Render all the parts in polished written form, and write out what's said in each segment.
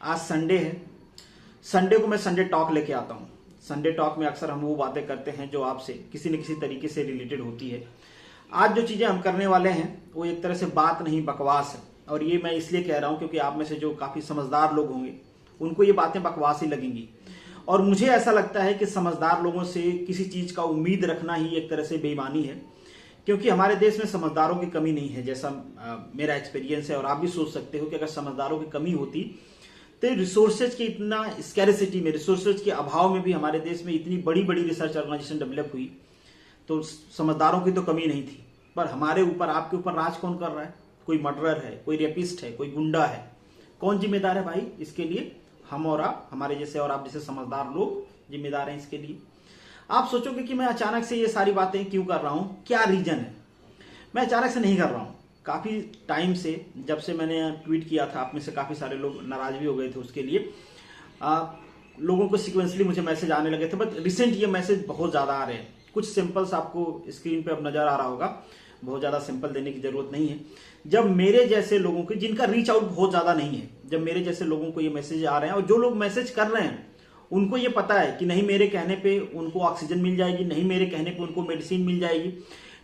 आज संडे है। संडे को मैं संडे टॉक लेके आता हूँ। संडे टॉक में अक्सर हम वो बातें करते हैं जो आपसे किसी न किसी तरीके से रिलेटेड होती है। आज जो चीज़ें हम करने वाले हैं वो एक तरह से बात नहीं, बकवास है। और ये मैं इसलिए कह रहा हूँ क्योंकि आप में से जो काफ़ी समझदार लोग होंगे उनको ये बातें बकवास ही लगेंगी। और मुझे ऐसा लगता है कि समझदार लोगों से किसी चीज़ का उम्मीद रखना ही एक तरह से बेईमानी है, क्योंकि हमारे देश में समझदारों की कमी नहीं है, जैसा मेरा एक्सपीरियंस है। और आप भी सोच सकते हो कि अगर समझदारों की कमी होती तो रिसोर्सेज की इतना स्कैरिसिटी में, रिसोर्सेज के अभाव में भी हमारे देश में इतनी बड़ी बड़ी रिसर्च ऑर्गेनाइजेशन डेवलप हुई, तो समझदारों की तो कमी नहीं थी। पर हमारे ऊपर, आपके ऊपर राज कौन कर रहा है? कोई मर्डरर है, कोई रेपिस्ट है, कोई गुंडा है। कौन जिम्मेदार है भाई इसके लिए? हम और आप, हमारे जैसे और आप जैसे समझदार लोग जिम्मेदार हैं इसके लिए। आप सोचोगे कि मैं अचानक से ये सारी बातें क्यों कर रहा हूं, क्या रीजन है? मैं अचानक से नहीं कर रहा हूं। काफी टाइम से, जब से मैंने ट्वीट किया था, आप में से काफी सारे लोग नाराज भी हो गए थे उसके लिए। लोगों को सिक्वेंसली मुझे मैसेज आने लगे थे, बट रिसेंट ये मैसेज बहुत ज्यादा आ रहे हैं। कुछ सिंपल्स आपको स्क्रीन पे अब नजर आ रहा होगा, बहुत ज्यादा सिंपल देने की जरूरत नहीं है। जब मेरे जैसे लोगों की, जिनका रीच आउट बहुत ज्यादा नहीं है, जब मेरे जैसे लोगों को ये मैसेज आ रहे हैं, और जो लोग मैसेज कर रहे हैं उनको ये पता है कि नहीं मेरे कहने पे उनको ऑक्सीजन मिल जाएगी, नहीं मेरे कहने पे उनको मेडिसिन मिल जाएगी,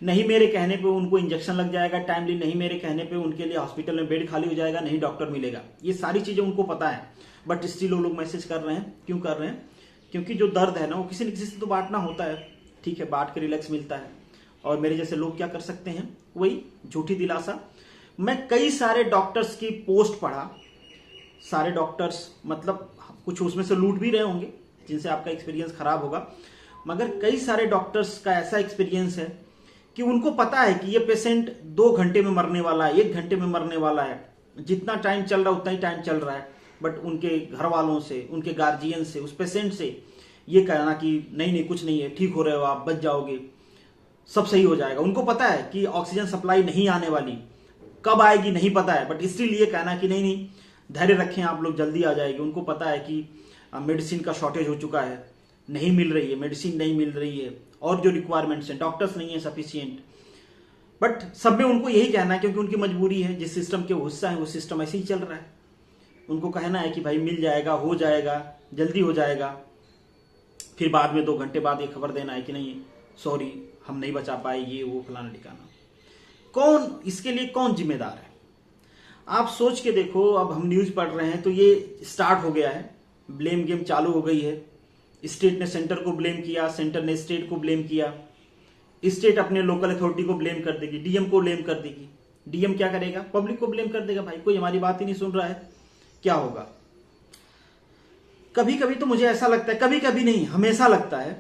नहीं मेरे कहने पे उनको इंजेक्शन लग जाएगा टाइमली, नहीं मेरे कहने पे उनके लिए हॉस्पिटल में बेड खाली हो जाएगा, नहीं डॉक्टर मिलेगा, ये सारी चीजें उनको पता है। बट स्टिल वो लोग मैसेज कर रहे हैं। क्यों कर रहे हैं? क्योंकि जो दर्द है ना, वो किसी न किसी से तो बांटना होता है। ठीक है, बांट के रिलैक्स मिलता है। और मेरे जैसे लोग क्या कर सकते हैं? वही झूठी दिलासा। मैं कई सारे डॉक्टर्स की पोस्ट पढ़ा। सारे डॉक्टर्स मतलब कुछ उसमें से लूट भी रहे होंगे जिनसे आपका एक्सपीरियंस खराब होगा, मगर कई सारे डॉक्टर्स का ऐसा एक्सपीरियंस है कि उनको पता है कि ये पेशेंट 2 घंटे में मरने वाला है, 1 घंटे में मरने वाला है, जितना टाइम चल रहा है उतना ही टाइम चल रहा है। बट उनके घर वालों से, उनके गार्जियन से, उस पेशेंट से ये कहना कि नहीं नहीं कुछ नहीं है, ठीक हो रहे हो आप, बच जाओगे, सब सही हो जाएगा। उनको पता है कि ऑक्सीजन सप्लाई नहीं आने वाली, कब आएगी नहीं पता है, बट इसलिए ये कहना कि नहीं नहीं धैर्य रखें आप लोग, जल्दी आ जाएगी। उनको पता है कि मेडिसिन का शॉर्टेज हो चुका है, नहीं मिल रही है मेडिसिन, नहीं मिल रही है, और जो रिक्वायरमेंट्स हैं, डॉक्टर्स नहीं है सफिशियंट। बट सब में उनको यही कहना है, क्योंकि उनकी मजबूरी है, जिस सिस्टम के हिस्सा है वो सिस्टम ऐसे ही चल रहा है। उनको कहना है कि भाई मिल जाएगा, हो जाएगा, जल्दी हो जाएगा। फिर बाद में 2 घंटे बाद ये खबर देना है कि नहीं सॉरी हम नहीं बचा पाए, ये वो फलाना ठिकाना। कौन इसके लिए कौन जिम्मेदार है? आप सोच के देखो। अब हम न्यूज पढ़ रहे हैं तो ये स्टार्ट हो गया है, ब्लेम गेम चालू हो गई है। स्टेट ने सेंटर को ब्लेम किया, सेंटर ने स्टेट को ब्लेम किया, स्टेट अपने लोकल अथॉरिटी को ब्लेम कर देगी, डीएम को ब्लेम कर देगी। डीएम क्या करेगा? पब्लिक को ब्लेम कर देगा। भाई कोई हमारी बात ही नहीं सुन रहा है, क्या होगा? कभी कभी तो मुझे ऐसा लगता है, कभी कभी नहीं हमेशा लगता है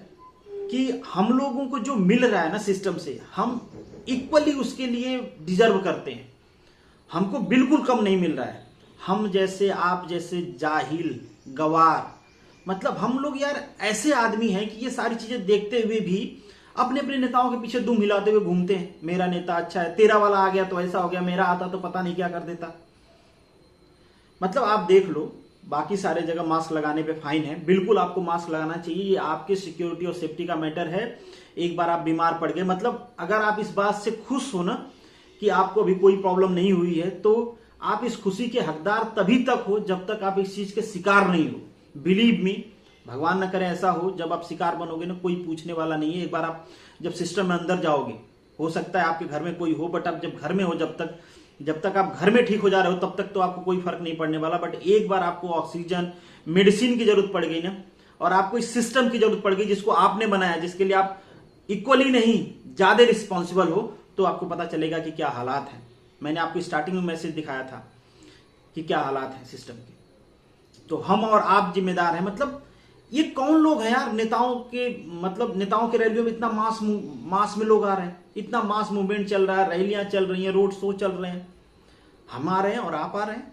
कि हम लोगों को जो मिल रहा है ना सिस्टम से, हम इक्वली उसके लिए डिजर्व करते हैं। हमको बिल्कुल कम नहीं मिल रहा है। हम जैसे, आप जैसे जाहिल, गवार, मतलब हम लोग यार ऐसे आदमी हैं कि ये सारी चीजें देखते हुए भी अपने अपने नेताओं के पीछे दुम हिलाते हुए घूमते हैं। मेरा नेता अच्छा है, तेरा वाला आ गया तो ऐसा हो गया, मेरा आता तो पता नहीं क्या कर देता। मतलब आप देख लो, बाकी सारे जगह मास्क लगाने पे फाइन है, बिल्कुल आपको मास्क लगाना चाहिए, ये आपके सिक्योरिटी और सेफ्टी का मैटर है। एक बार आप बीमार पड़ गए, मतलब अगर आप इस बात से खुश हो ना कि आपको अभी कोई प्रॉब्लम नहीं हुई है, तो आप इस खुशी के हकदार तभी तक हो जब तक आप इस चीज के शिकार नहीं हो। बिलीव मी, भगवान न करे ऐसा हो, जब आप शिकार बनोगे ना, कोई पूछने वाला नहीं है। एक बार आप जब सिस्टम में अंदर जाओगे, हो सकता है आपके घर में कोई हो, बट आप जब घर में हो, जब तक आप घर में ठीक हो जा रहे हो तब तक तो आपको कोई फर्क नहीं पड़ने वाला। बट एक बार आपको ऑक्सीजन, मेडिसिन की जरूरत पड़ गई ना, और आपको इस सिस्टम की जरूरत पड़ गई जिसको आपने बनाया, जिसके लिए आप इक्वली नहीं ज्यादा रिस्पॉन्सिबल हो, तो आपको पता चलेगा कि क्या हालात हैं। मैंने आपको स्टार्टिंग में मैसेज दिखाया था कि क्या हालात हैं सिस्टम के। तो हम और आप जिम्मेदार हैं। मतलब ये कौन लोग हैं यार? नेताओं के, मतलब नेताओं के रैलियों में इतना मास में लोग आ रहे हैं, इतना मास मूवमेंट चल रहा है, रैलियां चल रही हैं, रोड शो चल रहे हैं, हम आ रहे हैं और आप आ रहे हैं।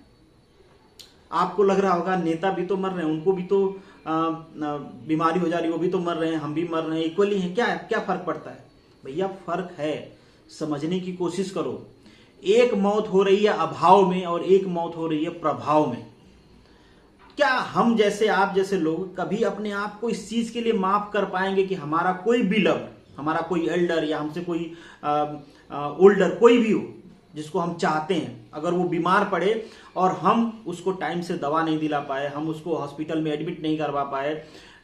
आपको लग रहा होगा नेता भी तो मर रहे हैं, उनको भी तो बीमारी हो जा रही है, वो भी तो मर रहे हैं, हम भी मर रहे हैं, इक्वली हैं। क्या फर्क पड़ता है? भैया फर्क है, समझने की कोशिश करो। एक मौत हो रही है अभाव में और एक मौत हो रही है प्रभाव में। क्या हम जैसे, आप जैसे लोग कभी अपने आप को इस चीज के लिए माफ कर पाएंगे कि हमारा कोई बिलव्ड, हमारा कोई एल्डर या हमसे कोई ओल्डर कोई भी हो, जिसको हम चाहते हैं, अगर वो बीमार पड़े और हम उसको टाइम से दवा नहीं दिला पाए, हम उसको हॉस्पिटल में एडमिट नहीं करवा पाए,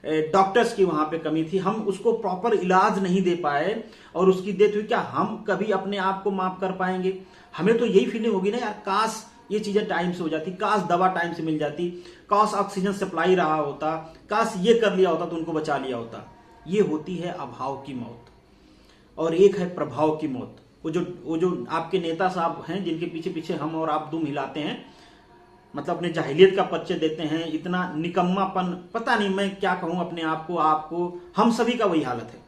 डॉक्टर्स की वहां पे कमी थी, हम उसको प्रॉपर इलाज नहीं दे पाए और उसकी डेथ हुई, क्या हम कभी अपने आप को माफ कर पाएंगे? हमें तो यही फीलिंग होगी ना यार, काश ये चीजें टाइम से हो जाती, काश दवा टाइम से मिल जाती, काश ऑक्सीजन सप्लाई रहा होता, काश ये कर लिया होता तो उनको बचा लिया होता। ये होती है अभाव की मौत, और एक है प्रभाव की मौत। वो जो आपके नेता साहब हैं जिनके पीछे पीछे हम और आप दुम हिलाते हैं, मतलब अपने जाहिलियत का परिचय देते हैं, इतना निकम्मापन, पता नहीं मैं क्या कहूं अपने आप को, आपको, हम सभी का वही हालत है।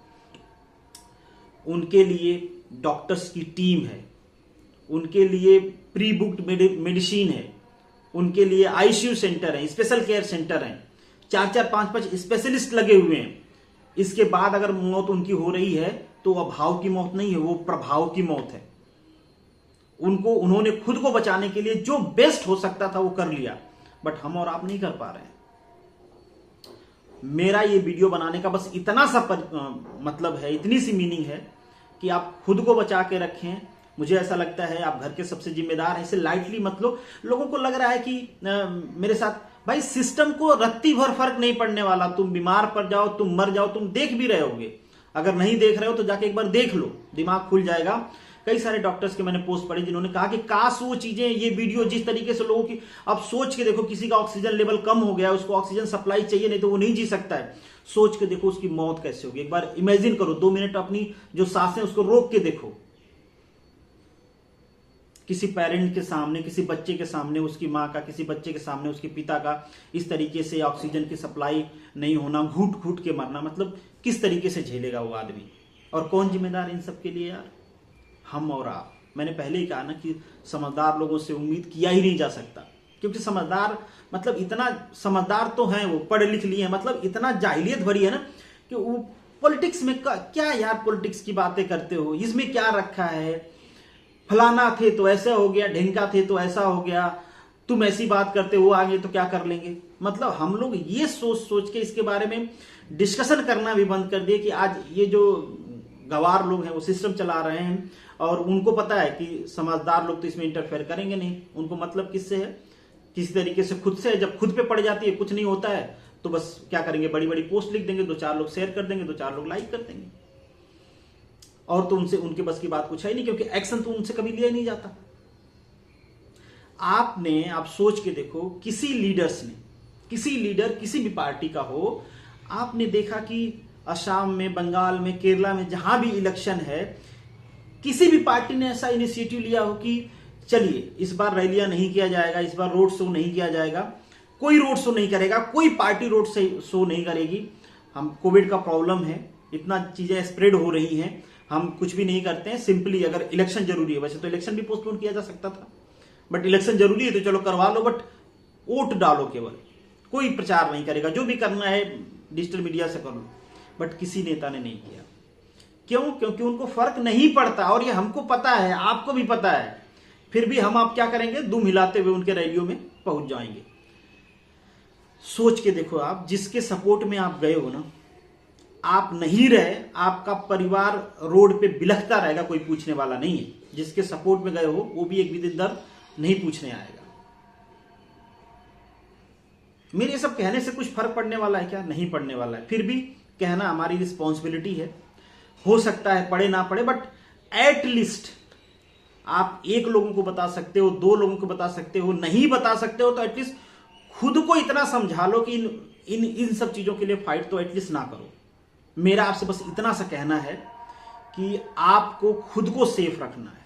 उनके लिए डॉक्टर्स की टीम है, उनके लिए प्री बुक्ड मेडिसिन है, उनके लिए आईसीयू सेंटर है, स्पेशल केयर सेंटर है, 4-4, 5-5 स्पेशलिस्ट लगे हुए हैं। इसके बाद अगर मौत उनकी हो रही है तो अभाव की मौत नहीं है, वो प्रभाव की मौत है। उन्होंने खुद को बचाने के लिए जो बेस्ट हो सकता था वो कर लिया, बट हम और आप नहीं कर पा रहे हैं। मेरा ये वीडियो बनाने का बस इतना सा मतलब है, इतनी सी मीनिंग है कि आप खुद को बचा के रखें। मुझे ऐसा लगता है आप घर के सबसे जिम्मेदार हैं, इसे लाइटली मत लो। लोगों को लग रहा है कि मेरे साथ भाई सिस्टम को रत्ती भर फर्क नहीं पड़ने वाला, तुम बीमार पड़ जाओ, तुम मर जाओ, तुम देख भी रहे होगे। अगर नहीं देख रहे हो तो जाके एक बार देख लो, दिमाग खुल जाएगा। कई सारे डॉक्टर्स के मैंने पोस्ट पढ़ी जिन्होंने कहा कि काश वो चीजें, ये वीडियो जिस तरीके से लोगों की, अब सोच के देखो, किसी का ऑक्सीजन लेवल कम हो गया, उसको ऑक्सीजन सप्लाई चाहिए, नहीं तो वो नहीं जी सकता है। सोच के देखो उसकी मौत कैसे होगी, एक बार इमेजिन करो, 2 मिनट अपनी जो सांसें उसको रोक के देखो। किसी पेरेंट के सामने, किसी बच्चे के सामने, उसकी माँ का, किसी बच्चे के सामने उसके पिता का इस तरीके से ऑक्सीजन की सप्लाई नहीं होना, घुट घुट के मरना, मतलब किस तरीके से झेलेगा वो आदमी? और कौन जिम्मेदार इन सब के लिए यार? हम और आप। मैंने पहले ही कहा ना कि समझदार लोगों से उम्मीद किया ही नहीं जा सकता, क्योंकि समझदार मतलब इतना समझदार तो हैं, वो पढ़ लिख लिए हैं, मतलब इतना जाहिलियत भरी है ना कि वो पॉलिटिक्स में क्या यार पॉलिटिक्स की बातें करते हो, इसमें क्या रखा है, फलाना थे तो ऐसा हो गया, ढिंका थे तो ऐसा हो गया, तुम ऐसी बात करते हो, आगे तो क्या कर लेंगे। मतलब हम लोग ये सोच सोच के इसके बारे में डिस्कशन करना भी बंद कर दिए कि आज ये जो गवार लोग हैं वो सिस्टम चला रहे हैं, और उनको पता है कि समझदार लोग तो इसमें इंटरफेयर करेंगे नहीं। उनको मतलब किससे है? किसी तरीके से खुद से है। जब खुद पे पड़ जाती है, कुछ नहीं होता है, तो बस क्या करेंगे, बड़ी बड़ी पोस्ट लिख देंगे, 2-4 लोग शेयर कर देंगे, 2-4 लोग लाइक कर देंगे, और तो उनसे उनके बस की बात कुछ है ही नहीं, क्योंकि एक्शन तो उनसे कभी लिया ही नहीं जाता। आप सोच के देखो, किसी लीडर किसी भी पार्टी का हो, आपने देखा कि असम में, बंगाल में, केरला में, जहां भी इलेक्शन है, किसी भी पार्टी ने ऐसा इनिशिएटिव लिया हो कि चलिए इस बार रैलियां नहीं किया जाएगा, इस बार रोड शो नहीं किया जाएगा, कोई रोड शो नहीं करेगा, कोई पार्टी रोड शो नहीं करेगी, हम कोविड का प्रॉब्लम है, इतना चीजें स्प्रेड हो रही हैं, हम कुछ भी नहीं करते हैं, सिंपली अगर इलेक्शन जरूरी है, वैसे तो इलेक्शन भी पोस्टपोन किया जा सकता था, बट इलेक्शन जरूरी है तो चलो करवा लो, बट वोट डालो, केवल कोई प्रचार नहीं करेगा, जो भी करना है डिजिटल मीडिया से कर लो। बट किसी नेता ने नहीं किया। क्यों? क्योंकि उनको फर्क नहीं पड़ता, और ये हमको पता है, आपको भी पता है, फिर भी हम आप क्या करेंगे, दुम हिलाते हुए उनके रैलियों में पहुंच जाएंगे। सोच के देखो, आप जिसके सपोर्ट में आप गए हो ना, आप नहीं रहे, आपका परिवार रोड पे बिलखता रहेगा, कोई पूछने वाला नहीं है। जिसके सपोर्ट में गए हो वो भी एक भी दिन दर्द नहीं पूछने आएगा। मेरे सब कहने से कुछ फर्क पड़ने वाला है क्या? नहीं पड़ने वाला है। फिर भी कहना हमारी रिस्पॉन्सिबिलिटी है। हो सकता है पढ़े ना पढ़े, बट एट लीस्ट आप 1 लोगों को बता सकते हो, 2 लोगों को बता सकते हो, नहीं बता सकते हो तो एटलीस्ट खुद को इतना समझा लो कि इन सब चीजों के लिए फाइट तो एटलीस्ट ना करो। मेरा आपसे बस इतना सा कहना है कि आपको खुद को सेफ रखना है,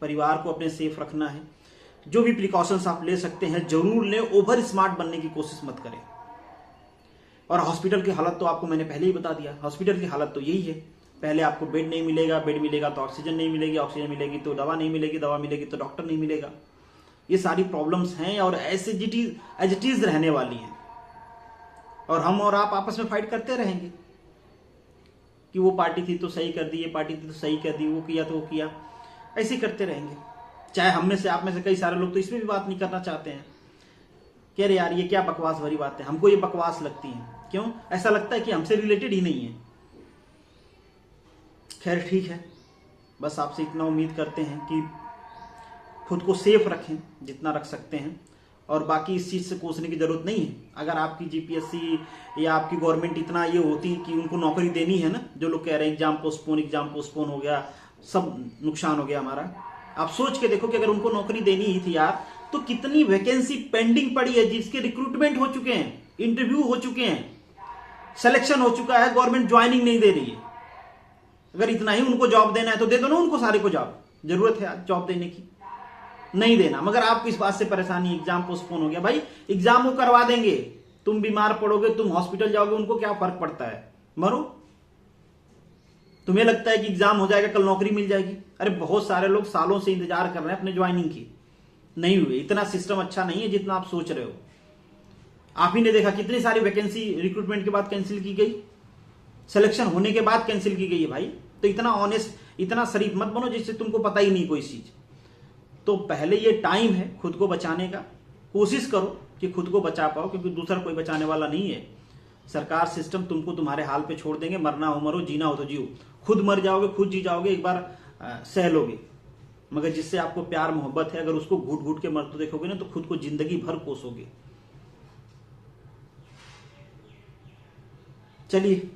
परिवार को अपने सेफ रखना है। जो भी प्रिकॉशंस आप ले सकते हैं जरूर लें, ओवर स्मार्ट बनने की कोशिश मत करें। और हॉस्पिटल की हालत तो आपको मैंने पहले ही बता दिया, हॉस्पिटल की हालत तो यही है। पहले आपको बेड नहीं मिलेगा, बेड मिलेगा तो ऑक्सीजन नहीं मिलेगी, ऑक्सीजन मिलेगी तो दवा नहीं मिलेगी, दवा मिलेगी तो डॉक्टर नहीं मिलेगा। ये सारी प्रॉब्लम्स हैं और एज इट इज रहने वाली हैं, और हम और आप आपस में फाइट करते रहेंगे कि वो पार्टी थी तो सही कर दी, ये पार्टी थी तो सही कर दी, वो किया तो वो किया, ऐसे ही करते रहेंगे। चाहे हम में से, आप में से कई सारे लोग तो इसमें भी बात नहीं करना चाहते हैं कि अरे यार ये क्या बकवास भरी बात है, हमको ये बकवास लगती है। क्यों? ऐसा लगता है कि हमसे रिलेटेड ही नहीं है। खैर ठीक है, बस आपसे इतना उम्मीद करते हैं कि खुद को सेफ रखें जितना रख सकते हैं, और बाकी इस चीज से कोसने की जरूरत नहीं है। अगर आपकी जीपीएससी या आपकी गवर्नमेंट इतना ये होती कि उनको नौकरी देनी है ना, जो लोग कह रहे हैं एग्जाम पोस्टपोन हो गया, सब नुकसान हो गया हमारा। आप सोच के देखो कि अगर उनको नौकरी देनी ही थी यार, तो कितनी वैकेंसी पेंडिंग पड़ी है जिसके रिक्रूटमेंट हो चुके हैं, इंटरव्यू हो चुके हैं, सिलेक्शन हो चुका है, गवर्नमेंट ज्वाइनिंग नहीं दे रही है। अगर इतना ही उनको जॉब देना है तो दे दो ना उनको सारे को जॉब, जरूरत है आज जॉब देने की, नहीं देना। मगर आपको इस बात से परेशानी, एग्जाम पोस्टपोन हो गया, भाई एग्जाम वो करवा देंगे, तुम बीमार पड़ोगे, तुम हॉस्पिटल जाओगे, उनको क्या फर्क पड़ता है, मरो। तुम्हें लगता है कि एग्जाम हो जाएगा कल नौकरी मिल जाएगी? अरे बहुत सारे लोग सालों से इंतजार कर रहे हैं अपने ज्वाइनिंग की, नहीं हुए। इतना सिस्टम अच्छा नहीं है जितना आप सोच रहे हो। आप ही ने देखा कितनी सारी वैकेंसी रिक्रूटमेंट के बाद कैंसिल की गई, सिलेक्शन होने के बाद कैंसिल की गई है भाई। तो इतना ऑनेस्ट, इतना शरीफ मत बनो जिससे तुमको पता ही नहीं कोई चीज। तो पहले ये टाइम है खुद को बचाने का, कोशिश करो कि खुद को बचा पाओ, क्योंकि दूसरा कोई बचाने वाला नहीं है। सरकार, सिस्टम तुमको तुम्हारे हाल पे छोड़ देंगे। मरना हो मरो, जीना हो तो जियो। खुद मर जाओगे, खुद जी जाओगे, एक बार सह लोगे। मगर जिससे आपको प्यार मोहब्बत है, अगर उसको घूट घूट के मरते देखोगे ना, तो खुद को जिंदगी भर कोसोगे। चलिए